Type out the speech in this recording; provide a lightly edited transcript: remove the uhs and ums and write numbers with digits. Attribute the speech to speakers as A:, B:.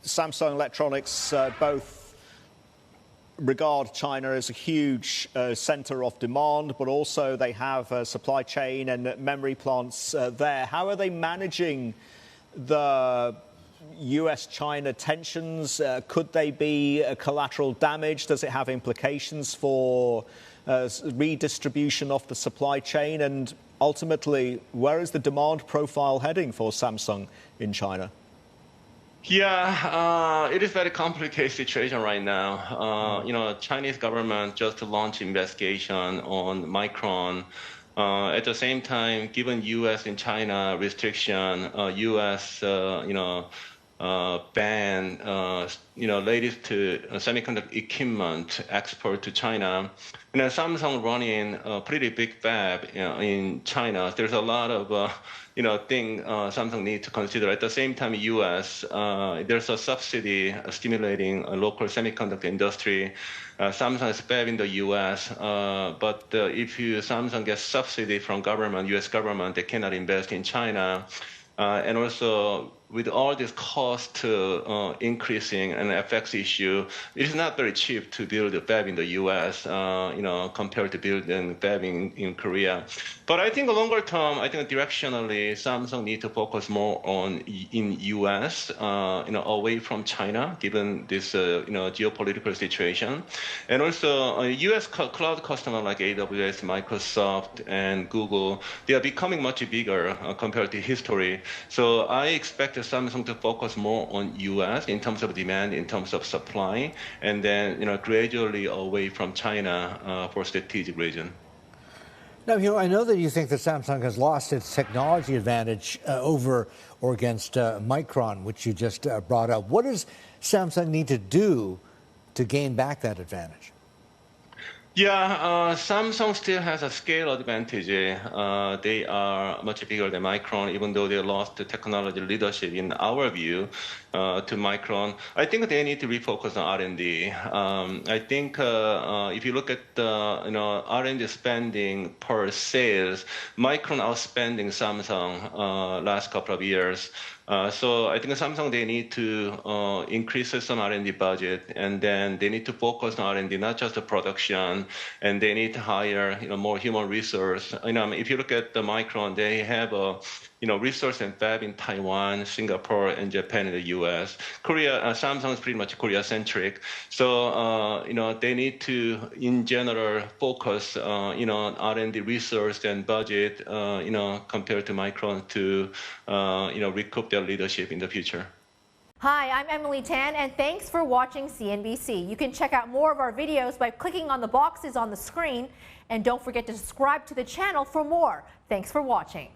A: Samsung Electronics both regard China as a huge center of demand, but also they have a supply chain and memory plants there. How are they managing the U.S.-China tensions? Could they be collateral damage? Does it have implications for redistribution of the supply chain? And ultimately, where is the demand profile heading for Samsung in China?
B: Yeah, it is a very complicated situation right now. Chinese government just launched investigation on Micron. At the same time, given U.S. and China restriction, U.S. ban, related to semiconductor equipment export to China. Samsung running a pretty big fab in China. There's a lot of thing Samsung needs to consider. At the same time, U.S. There's a subsidy stimulating a local semiconductor industry. Samsung is fab in the U.S., but if Samsung gets subsidy from government, U.S. government, they cannot invest in China. And also, with all this cost increasing and FX issue, it is not very cheap to build a fab in the U.S., compared to building a fab in Korea. But I think longer term, I think directionally, Samsung needs to focus more on in U.S., away from China, given this, geopolitical situation. And also, U.S. cloud customers like AWS, Microsoft, and Google, they are becoming much bigger compared to history. So I expect Samsung to focus more on U.S. in terms of demand, in terms of supply, and then gradually away from China for strategic reason.
C: Now, I know that you think that Samsung has lost its technology advantage over or against Micron, which you just brought up. What does Samsung need to do to gain back that advantage?
B: Yeah, Samsung still has a scale advantage. They are much bigger than Micron, even though they lost the technology leadership, in our view, to Micron. I think they need to refocus on R&D. I think if you look at the R&D spending per sales, Micron outspending Samsung last couple of years. So I think Samsung, they need to increase some R&D budget, and then they need to focus on R&D, not just the production, and they need to hire more human resource. If you look at the Micron, they have a resource and fab in Taiwan, Singapore, and Japan, and the U.S. Korea, Samsung is pretty much Korea-centric. So, they need to, in general, focus, on R&D resource and budget, compared to Micron to, recoup their leadership in the future.
D: Hi, I'm Emily Tan, and thanks for watching CNBC. You can check out more of our videos by clicking on the boxes on the screen, and don't forget to subscribe to the channel for more. Thanks for watching.